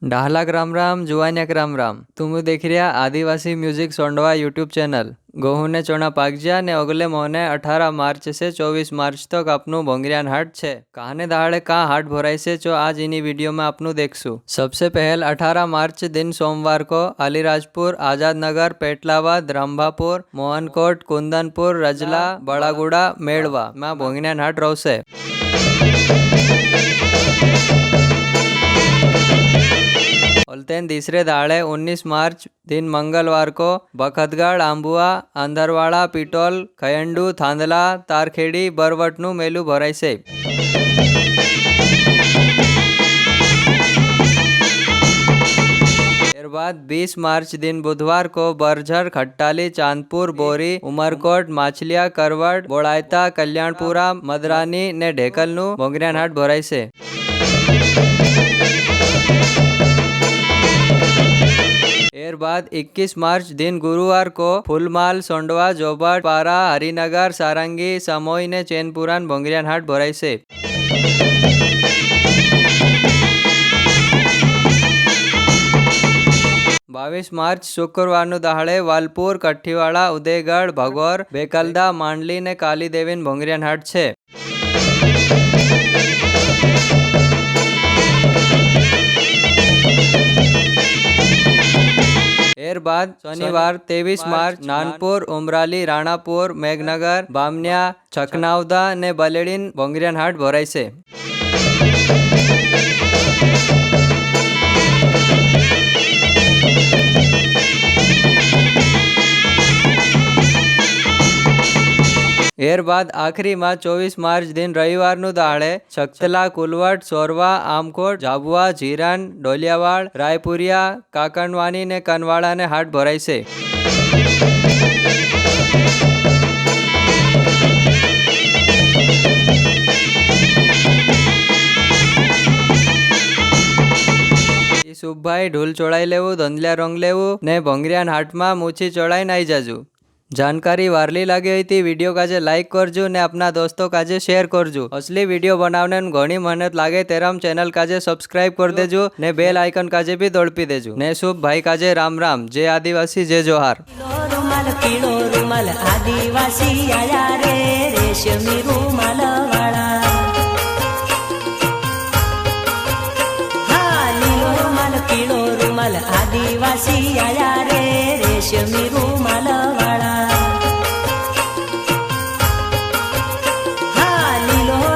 डाहलाक राम राम जुवान्याक राम राम। तुम देख રહ્યા આદિવાસી મ્યુઝિક સોંડવા યુટ્યુબ ચેનલ। ગહુને ચોણા પાકજ્યા ને અગલે મોને 18 માર્ચ से 24 मार्च तक आपनु भोंगरियान हाट छे। कहने दाड़े का हाट भराय से जो आज इनी वीडियो में आपनु देखसु। सबसे पहल 18 मार्च दिन सोमवार को अलीराजपुर, आजाद नगर, पेटलावाद, रंभापुर, मोहनकोट, कुंदनपुर, रजला, बड़ागुड़ा, मेड़वा में भोंगरियान हाट रहશે। उलतेन तीसरे दाड़े 19 मार्च दिन मंगलवार को बखतगढ़, आंबुआ, अंदरवाड़ा, पीटोल, खयंडू, थांदला, तारखेड़ी, बरवटनु मेलू भराय से। बाद 20 मार्च दिन बुधवार को बरझर, खट्टाली, चांदपुर, बोरी, उमरकोट, माछलिया, करवड़, बोड़ायता, कल्याणपुरा, मदरानी ने ढेकलनु भोंगरियान हाट भराय से। एर बाद 21 मार्च दिन गुरुवार को फूलमाल, सोंडवा, जोबाट, पारा, हरिनगर, सारंगी, समोई ने चैनपुरान भोंगरियान हाट भराय से। 22 मार्च शुक्रवार दाड़े वालपुर, कठीवाड़ा, उदयगढ़, भगोर, बेकलदा, मांडली ने काली देवीन भोंगरियान हाट छे। एर बाद शनिवार 23 मार्च नानपुर, उमराली, राणापुर, मेघनगर, बामनिया, छकनावदा ने बलेडीन भोंगरियान हाट भराय से। एर बाद आखरी में 24 मार्च दिन रविवार दाड़े छक्तला, कुलवट, सोरवा, आमकोट, झाबुआ, झीरन, डोलियावाड़, रायपुरिया, काकणवानी ने कनवाड़ा ने हाट भराय से। शुभ भाई ढोल चढ़ाई लेवू, धंधलिया रंग लेवू ने भोंगरियान हाट में मूछी चढ़ाई आई जाजू। जानकारी वारली लागी हुई थी वीडियो काजे लाइक करजू ने अपना दोस्तों काजे शेयर करजू। असली वीडियो बनावने घणी मेहनत लागे तेरम चैनल काजे सब्सक्राइब कर देजू ने बेल आइकन काजे भी दौड़पी देजू ने शुभ भाई काजे राम राम। जय आदिवासी, जय जोहार। आदिवासी आया रे रेशमी रुमाल वाला, लीलो रुमाल, पीलो रुमाल, आदिवासी आया रे रेशमी रुमाल।